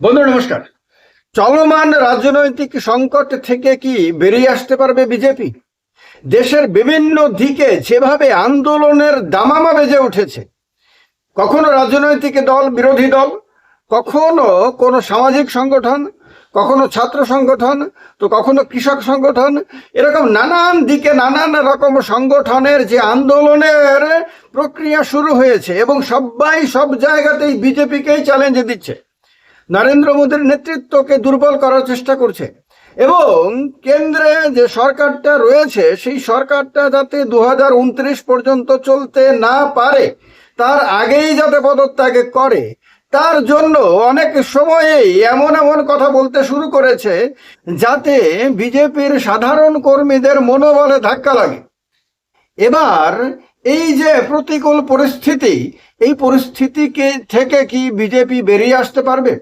বন্ধু নমস্কার। চলমান রাজনৈতিক সংকট থেকে কি বেরিয়ে আসতে পারবে বিজেপি? দেশের বিভিন্ন দিকে যেভাবে আন্দোলনের দামামা বেজে উঠেছে, কখনো রাজনৈতিক দল, বিরোধী দল, কখনো কোনো সামাজিক সংগঠন, কখনো ছাত্র সংগঠন, তো কখনো কৃষক সংগঠন, এরকম নানান দিকে নানান রকম সংগঠনের যে আন্দোলনের প্রক্রিয়া শুরু হয়েছে এবং সবাই সব জায়গাতেই বিজেপিকেই চ্যালেঞ্জ দিচ্ছে, নরেন্দ্র মোদীর নেতৃত্বকে দুর্বল করার চেষ্টা করছে এবং কেন্দ্রে যে সরকারটা রয়েছে সেই সরকারটা যাতে 2029 পর্যন্ত চলতে না পারে, তার আগেই যাতে পদত্যাগ করে, তার জন্য অনেক সময়েই এমন এমন কথা বলতে শুরু করেছে যাতে বিজেপির সাধারণ কর্মীদের মনোবলে ধাক্কা লাগে। এবার এই যে প্রতিকূল পরিস্থিতি, এই পরিস্থিতিকে থেকে কি বিজেপি বেরিয়ে আসতে পারবে?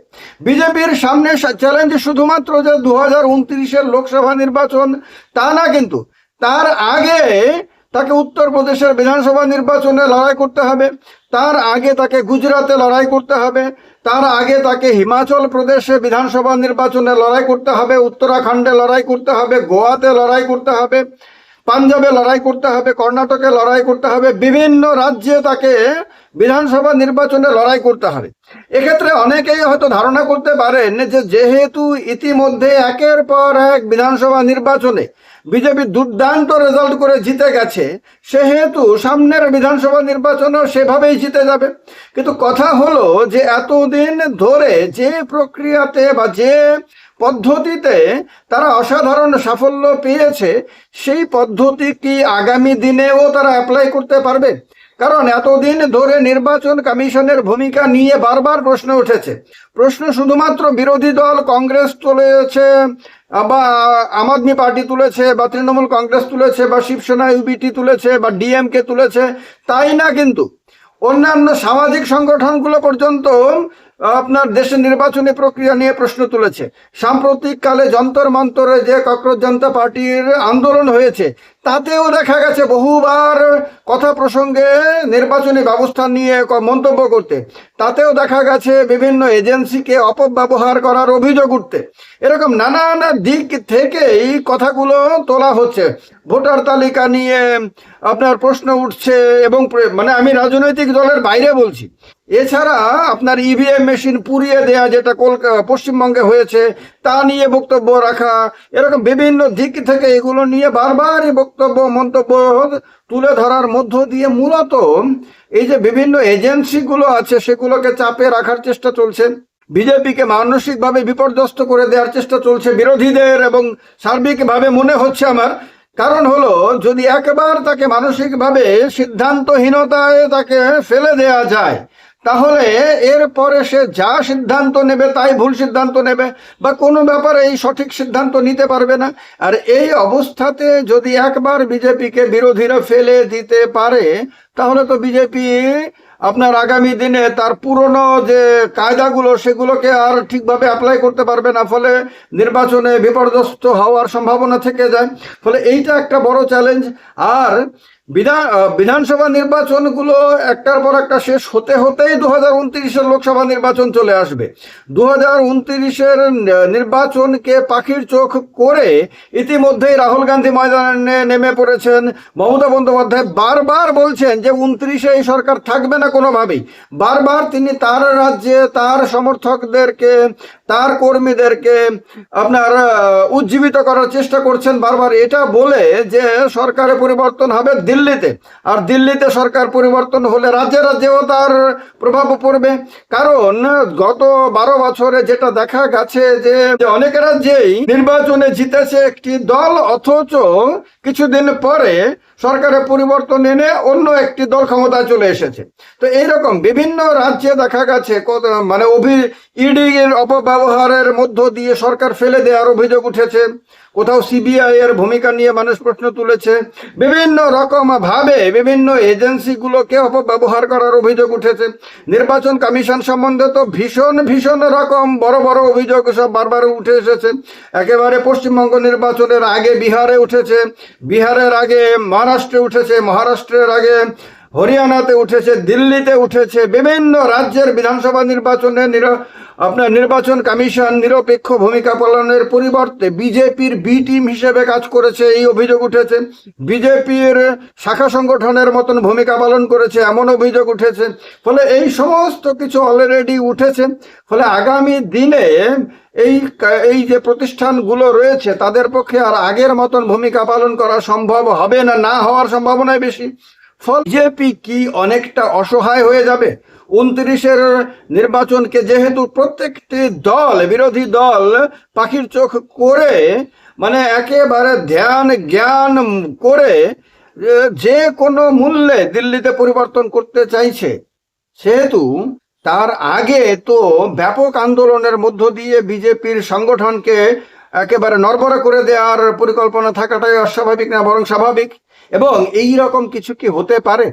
বিজেপির সামনে চ্যালেঞ্জ শুধুমাত্র যে 2029-এর লোকসভা নির্বাচন তা না, কিন্তু তার আগে তাকে উত্তরপ্রদেশের বিধানসভা নির্বাচনে লড়াই করতে হবে, তার আগে তাকে গুজরাটে লড়াই করতে হবে, তার আগে তাকে হিমাচল প্রদেশে বিধানসভা নির্বাচনে লড়াই করতে হবে, উত্তরাখণ্ডে লড়াই করতে হবে, গোয়াতে লড়াই করতে হবে, পাঞ্জাবে লড়াই করতে হবে, কর্ণাটকে লড়াই করতে হবে, বিভিন্ন রাজ্যে তাকে বিধানসভা নির্বাচনে লড়াই করতে হবে। এক্ষেত্রে অনেকেই হয়তো ধারণা করতে পারেন যে যেহেতু ইতিমধ্যে একের পর এক বিধানসভা নির্বাচনে বিজেপি দুর্দান্ত রেজাল্ট করে জিতে গেছে, সেহেতু সামনের বিধানসভা নির্বাচনেও সেভাবেই জিতে যাবে। কিন্তু কথা হলো যে এতদিন ধরে যে প্রক্রিয়াতে বা যে পদ্ধতিতে তারা অসাধারণ সাফল্য পেয়েছে, সেই পদ্ধতি কি আগামী দিনেও তারা অ্যাপ্লাই করতে পারবে? কারণ এতদিন ধরে নির্বাচন কমিশনের ভূমিকা নিয়ে বারবার প্রশ্ন উঠেছে। প্রশ্ন শুধুমাত্র বিরোধী দল কংগ্রেস তুলেছে, বা আম আদমি পার্টি তুলেছে, বা তৃণমূল কংগ্রেস তুলেছে, বা শিবসেনা ইউবিটি তুলেছে, বা ডিএমকে তুলেছে, তাই না, কিন্তু অন্যান্য সামাজিক সংগঠনগুলো পর্যন্ত আপনার দেশের নির্বাচনী প্রক্রিয়া নিয়ে প্রশ্ন তুলেছে। সাম্প্রতিককালে যন্তর মন্তরে যে ককরোচ জনতা পার্টির আন্দোলন হয়েছে, তাতেও দেখা গেছে বহুবার কথা প্রসঙ্গে নির্বাচনী ব্যবস্থা নিয়ে মন্তব্য করতে, তাতেও দেখা গেছে বিভিন্ন এজেন্সিকে অপব্যবহার করার অভিযোগ উঠতে। এরকম নানান দিক থেকে এই কথাগুলো তোলা হচ্ছে। ভোটার তালিকা নিয়ে আপনার প্রশ্ন উঠছে, এবং মানে আমি রাজনৈতিক দলের বাইরে বলছি, এছাড়া আপনার ইভিএম মেশিন পুড়িয়ে দেয়া যেটা পশ্চিমবঙ্গে হয়েছে তা নিয়ে বক্তব্য রাখা, এরকম বিভিন্ন দিক থেকে এগুলো নিয়ে বারবারই বক্তব্য মন্তব্য তুলে ধরার মধ্য দিয়ে মূলত এই যে বিভিন্ন এজেন্সিগুলো আছে সেগুলোকে চাপে রাখার চেষ্টা চলছে, বিজেপিকে মানসিকভাবে বিপর্যস্ত করে দেওয়ার চেষ্টা চলছে বিরোধীদের, এবং সার্বিকভাবে মনে হচ্ছে আমার, কারণ হলো যদি একবার তাকে মানসিকভাবে সিদ্ধান্তহীনতায় তাকে ফেলে দেয়া যায়, তাহলে এরপরে সে যা সিদ্ধান্ত নেবে তাই ভুল সিদ্ধান্ত নেবে, বা কোনো ব্যাপারে এই সঠিক সিদ্ধান্ত নিতে পারবে না। আর এই অবস্থাতে যদি একবার বিজেপিকে বিরোধীরা ফেলে দিতে পারে, তাহলে তো বিজেপি আপনার আগামী দিনে তার পুরনো যে কায়দাগুলো সেগুলোকে আর ঠিকভাবে অ্যাপ্লাই করতে পারবে না, ফলে নির্বাচনে বিপর্যস্ত হওয়ার সম্ভাবনা থেকে যায়। ফলে এইটা একটা বড় চ্যালেঞ্জ। আর বিধানসভা নির্বাচনগুলো একটার পর একটা শেষ হতে হতেই 2029-এর লোকসভা নির্বাচন চলে আসবে। 2029-এর নির্বাচনকে পাখির চোখ করে ইতিমধ্যেই রাহুল গান্ধী ময়দানে নেমে পড়েছেন। মমতা বন্দ্যোপাধ্যায় বারবার বলছেন যে 29-এ এই সরকার থাকবে না কোনোভাবেই। বারবার তিনি তার রাজ্যে তার সমর্থকদেরকে, তার কর্মীদেরকে আপনার উজ্জীবিত করার চেষ্টা করছেন, বারবার এটা বলে যে সরকারে পরিবর্তন হবে দিল্লিতে, আর দিল্লিতে সরকার পরিবর্তন হলে রাজ্যে রাজ্যেও তার প্রভাব পড়বে। কারণ গত 12 বছরে যেটা দেখা গেছে যে অনেক রাজ্যেই নির্বাচনে জিতেছে একটি দল, অথচ কিছুদিন পরে সরকারে পরিবর্তন এনে অন্য একটি দল ক্ষমতায় চলে এসেছে। তো এইরকম বিভিন্ন রাজ্যে দেখা গেছে মানে ইডির অপব্যবহারের মধ্য দিয়ে সরকার ফেলে দেওয়ার অভিযোগ উঠেছে, কোথাও সিবিআই এর ভূমিকা নিয়ে মানুষ প্রশ্ন তুলেছে, বিভিন্ন রকম ভাবে বিভিন্ন এজেন্সিগুলোকে অপব্যবহার করার অভিযোগ উঠেছে। নির্বাচন কমিশন সম্বন্ধে তো ভীষণ ভীষণ রকম বড় বড় অভিযোগ সব বারবার উঠে এসেছে। একেবারে পশ্চিমবঙ্গ নির্বাচনের আগে বিহারে উঠেছে, বিহারের আগে মহারাষ্ট্রে উঠেছে, মহারাষ্ট্রের আগে হরিয়ানাতে উঠেছে, দিল্লিতে উঠেছে, বিভিন্ন রাজ্যের বিধানসভা নির্বাচনে আপনার নির্বাচন কমিশন নিরপেক্ষ ভূমিকা পালনের পরিবর্তে বিজেপির বি টিম হিসেবে কাজ করেছে, এই অভিযোগ উঠেছে। বিজেপির শাখা সংগঠনের মতন ভূমিকা পালন করেছে, এমন অভিযোগ উঠেছে। ফলে এই সমস্ত কিছু অলরেডি উঠেছে। ফলে আগামী দিনে এই যে প্রতিষ্ঠানগুলো রয়েছে তাদের পক্ষে আর আগের মতন ভূমিকা পালন করা সম্ভব হবে না, না হওয়ার সম্ভাবনাই বেশি। ফলে বিজেপি কি অনেকটা অসহায় হয়ে যাবে? 29-এর নির্বাচনকে যেহেতু প্রত্যেকটি দল, বিরোধী দল পাখির চোখ করে, মানে একেবারে ধ্যান জ্ঞান করে যে কোনো মূল্যে দিল্লিতে পরিবর্তন করতে চাইছে, সেহেতু তার আগে তো ব্যাপক আন্দোলনের মধ্য দিয়ে বিজেপির সংগঠনকে একেবারে নড়বড়ে করে দেওয়ার পরিকল্পনা থাকাটাই অস্বাভাবিক না, বরং স্বাভাবিক। এবং এই রকম কিছু কি হতে পারে?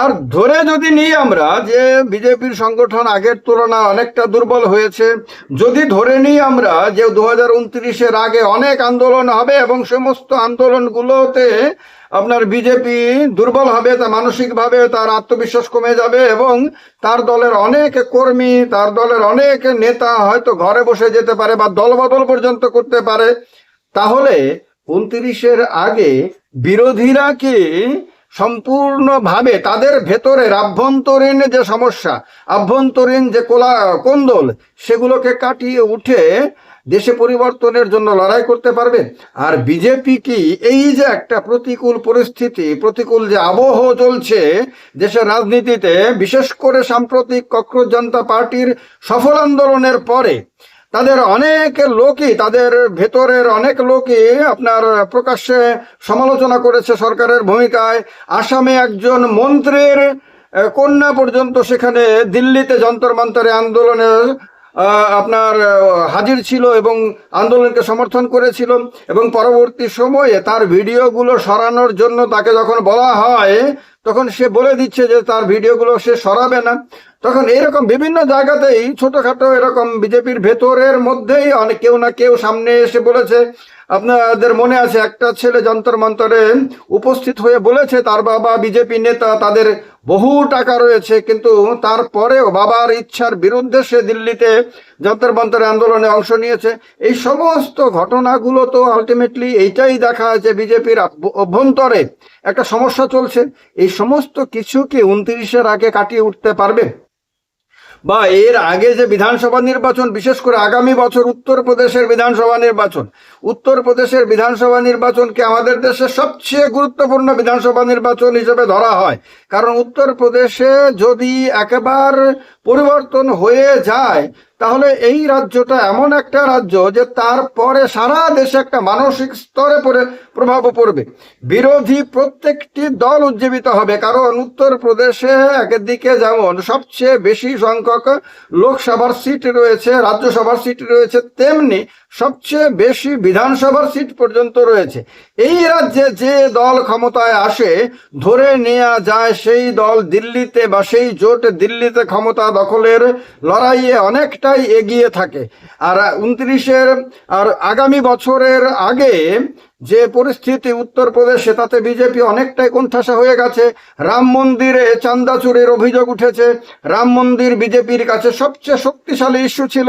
আর ধরে যদি নিই আমরা যে বিজেপির সংগঠন আগের তুলনায় অনেকটা দুর্বল হয়েছে, যদি ধরে নিই আমরা যে 2029-এর আগে অনেক আন্দোলন হবে এবং সমস্ত আন্দোলনগুলোতে আপনার বিজেপি দুর্বল হবে, তা মানসিকভাবে তার আত্মবিশ্বাস কমে যাবে এবং তার দলের অনেক কর্মী, তার দলের অনেক নেতা হয়তো ঘরে বসে যেতে পারে বা দলবদল পর্যন্ত করতে পারে, তাহলে 29-এর আগে বিরোধীরা কি সম্পূর্ণভাবে তাদের ভেতরের আভ্যন্তরীণ যে সমস্যা, আভ্যন্তরীণ যে কোন্দল, সেগুলোকে কাটিয়ে উঠে দেশে পরিবর্তনের জন্য লড়াই করতে পারবে? আর বিজেপি কি এই যে একটা প্রতিকূল পরিস্থিতি, প্রতিকূল যে আবহ চলছে দেশের রাজনীতিতে, বিশেষ করে সাম্প্রতিক ককরোচ জনতা পার্টির সফল আন্দোলনের পরে তাদের অনেক লোকই, তাদের ভেতরের অনেক লোকই আপনার প্রকাশ্যে সমালোচনা করেছে সরকারের ভূমিকায়। আসামে একজন মন্ত্রীর কন্যা পর্যন্ত সেখানে দিল্লিতে যন্তর মন্তরে আন্দোলনের আপনার হাজির ছিল এবং আন্দোলনকে সমর্থন করেছিল। এবং পরবর্তী সময়ে তার ভিডিওগুলো সরানোর জন্য তাকে যখন বলা হয়, তখন সে বলে দিচ্ছে যে তার ভিডিওগুলো সে সরাবে না। তখন এরকম বিভিন্ন জায়গাতেই ছোটখাটো এরকম বিজেপির ভেতরের মধ্যেই অনেক কেউ না কেউ সামনে এসে বলেছে। আপনাদের মনে আছে একটা ছেলে যন্তর মন্তরে উপস্থিত হয়ে বলেছে তার বাবা বিজেপি নেতা, তাদের বহু টাকা রয়েছে, কিন্তু তারপরেও বাবার ইচ্ছার বিরুদ্ধে সে দিল্লিতে যন্তর মন্তরে আন্দোলনে অংশ নিয়েছে। এই সমস্ত ঘটনাগুলো তো আলটিমেটলি এইটাই দেখা যে বিজেপির অভ্যন্তরে একটা সমস্যা চলছে। এই সমস্ত কিছু কি 29-এর আগে কাটিয়ে উঠতে পারবে? বা এর আগে যে বিধানসভা নির্বাচন, বিশেষ করে আগামী বছর উত্তরপ্রদেশের বিধানসভা নির্বাচন, উত্তরপ্রদেশের বিধানসভা নির্বাচনকে আমাদের দেশের সবচেয়ে গুরুত্বপূর্ণ বিধানসভা নির্বাচন হিসেবে ধরা হয়। কারণ উত্তরপ্রদেশে যদি একেবারে পরিবর্তন হয়ে যায়, তাহলে এই রাজ্যটা এমন একটা রাজ্য যে তারপরে সারা দেশে একটা মানসিক স্তরে প্রভাব পড়বে। বিরোধী প্রত্যেকটি দল উজ্জীবিত হবে, কারণ উত্তরপ্রদেশে একদিকে যেমন সবচেয়ে বেশি সংখ্যক লোকসভার সিট রয়েছে, রাজ্যসভার সিট রয়েছে, তেমনি সবচেয়ে বেশি বিধানসভার সিট পর্যন্ত রয়েছে। এই রাজ্যে যে দল ক্ষমতায় আসে, ধরে নেওয়া যায় সেই দল দিল্লিতে বা সেই জোট দিল্লিতে ক্ষমতা দখলের লড়াইয়ে অনেকটাই এগিয়ে থাকে। আর 29-এর আর আগামী বছরের আগে যে পরিস্থিতি উত্তরপ্রদেশে, তাতে বিজেপি অনেকটাই কোণঠাসা হয়ে গেছে। রাম মন্দিরে চাঁদা চুরির অভিযোগ উঠেছে। রাম মন্দির বিজেপির কাছে সবচেয়ে শক্তিশালী ইস্যু ছিল,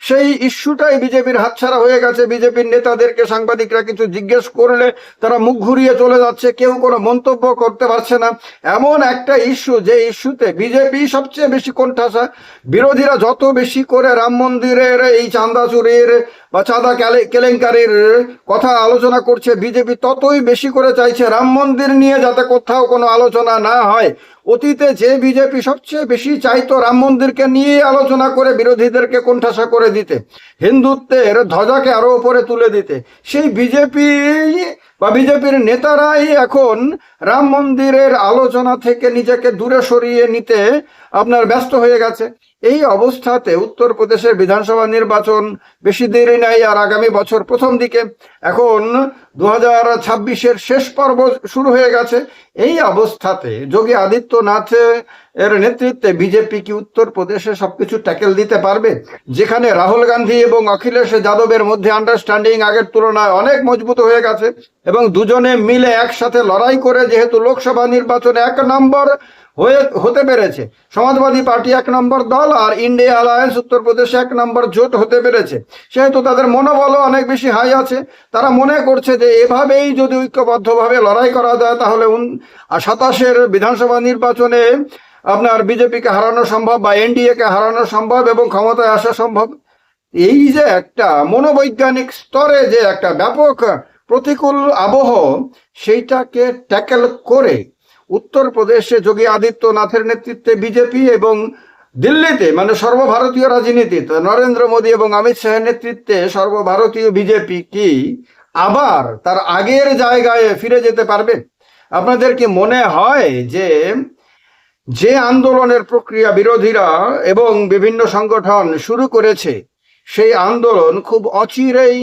সেই ইস্যুটাই বিজেপির হাতছাড়া হয়ে গেছে। বিজেপির নেতাদেরকে সাংবাদিকরা কিছু জিজ্ঞেস করলে তারা মুখ ঘুরিয়ে চলে যাচ্ছে, কেউ কোনো মন্তব্য করতে পারছে না। এমন একটা ইস্যু, যে ইস্যুতে বিজেপি সবচেয়ে বেশি কোণঠাসা। বিরোধীরা যত বেশি করে রাম মন্দিরের এই চাঁদা চুরির বা চাঁদা কেলেঙ্কারির কথা আলোচনা করছে, বিজেপি ততই বেশি করে চাইছে রাম মন্দির নিয়ে যাতে কোথাও কোনো আলোচনা না হয়। অতীতে যে বিজেপি সবচেয়ে বেশি চাইতো রাম মন্দিরকে নিয়ে আলোচনা করে বিরোধীদেরকে কোণঠাসা করে দিতে, হিন্দুত্বের ধ্বজাকে আরো উপরে তুলে দিতে, সেই বিজেপি বা বিজেপির নেতারাই এখন রাম মন্দিরের আলোচনা থেকে নিজেকে দূরে সরিয়ে নিতে আপনার ব্যস্ত হয়ে গেছে। এই অবস্থাতে উত্তরপ্রদেশের বিধানসভা নির্বাচন বেশি দেরি নাই, আর আগামী বছর প্রথম দিকে। এখন 2026-এর শেষ পর্ব শুরু হয়ে গেছে। এই অবস্থাতে যোগী আদিত্যনাথ এর নেতৃত্বে বিজেপি কি উত্তরপ্রদেশে সবকিছু ট্যাকেল দিতে পারবে? যেখানে রাহুল গান্ধী এবং অখিলেশ যাদবের মধ্যে আন্ডারস্ট্যান্ডিং আগের তুলনায় অনেক মজবুত হয়ে গেছে এবং দুজনে মিলে একসাথে লড়াই করে যেহেতু লোকসভা নির্বাচনে 1 নম্বর হতে পেরেছে, সমাজবাদী পার্টি 1 নম্বর দল আর ইন্ডিয়া অ্যালায়েন্স উত্তরপ্রদেশে 1 নম্বর জোট হতে পেরেছে, সেহেতু তাদের মনোবলও অনেক বেশি হাই আছে। তারা মনে করছে যে এভাবেই যদি ঐক্যবদ্ধভাবে লড়াই করা যায় তাহলে 27-এর বিধানসভা নির্বাচনে আপনার বিজেপিকে হারানো সম্ভব বা এনডিএ কে হারানো সম্ভব এবং ক্ষমতায় আসা সম্ভব। এই যে একটা মনোবৈজ্ঞানিক স্তরে যে একটা ব্যাপক প্রতিকূল আবহ, সেইটাকে ট্যাকেল করে উত্তরপ্রদেশে যোগী আদিত্যনাথের নেতৃত্বে বিজেপি এবং দিল্লিতে মানে সর্বভারতীয় রাজনীতিতে নরেন্দ্র মোদী এবং অমিত শাহের নেতৃত্বে সর্বভারতীয় বিজেপি কি আবার তার আগের জায়গায় ফিরে যেতে পারবে? আপনাদের কি মনে হয় যে আন্দোলনের প্রক্রিয়া বিরোধীরা এবং বিভিন্ন সংগঠন শুরু করেছে, সেই আন্দোলন খুব অচিরেই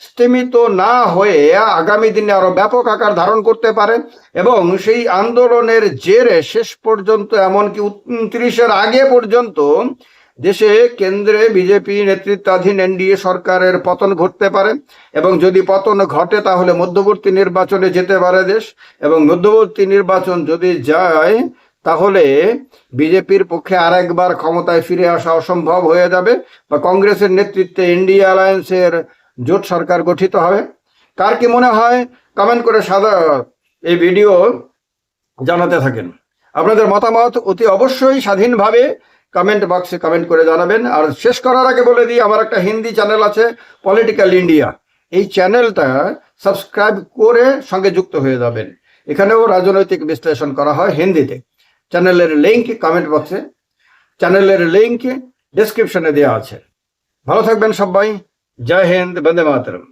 স্তীমিত না হয়ে আগামী দিনে আরো ব্যাপক আকার ধারণ করতে পারে এবং সেই আন্দোলনের জেরে শেষ পর্যন্ত এমনকি 29-এর আগে পর্যন্ত দেশে কেন্দ্রে বিজেপি নেতৃত্বাধীন এনডিএ সরকারের পতন ঘটতে পারে এবং যদি পতন ঘটে তাহলে মধ্যবর্তী নির্বাচনে যেতে পারে দেশ, এবং মধ্যবর্তী নির্বাচন যদি যায় তাহলে বিজেপির পক্ষে আরেকবার ক্ষমতায় ফিরে আসা অসম্ভব হয়ে যাবে বা কংগ্রেসের নেতৃত্বে ইন্ডিয়া অ্যালায়েন্সের জোট সরকার গঠিত হবে। কার কি মনে হয় কমেন্ট করে এই ভিডিও জানাতে থাকেন। আপনাদের মতামত অতি অবশ্যই স্বাধীনভাবে কমেন্ট বক্সে কমেন্ট করে জানাবেন। আর শেষ করার আগে বলে দিই, আমার একটা হিন্দি চ্যানেল আছে পলিটিক্যাল ইন্ডিয়া, এই চ্যানেলটা সাবস্ক্রাইব করে সঙ্গে যুক্ত হয়ে যাবেন। এখানেও রাজনৈতিক বিশ্লেষণ করা হয় হিন্দিতে। চ্যানেলের লিঙ্ক কমেন্ট বক্সে, চ্যানেলের লিঙ্ক ডেসক্রিপশনে দেওয়া আছে। ভালো থাকবেন সবাই। জয় হিন্দ, বন্দে মাতরম।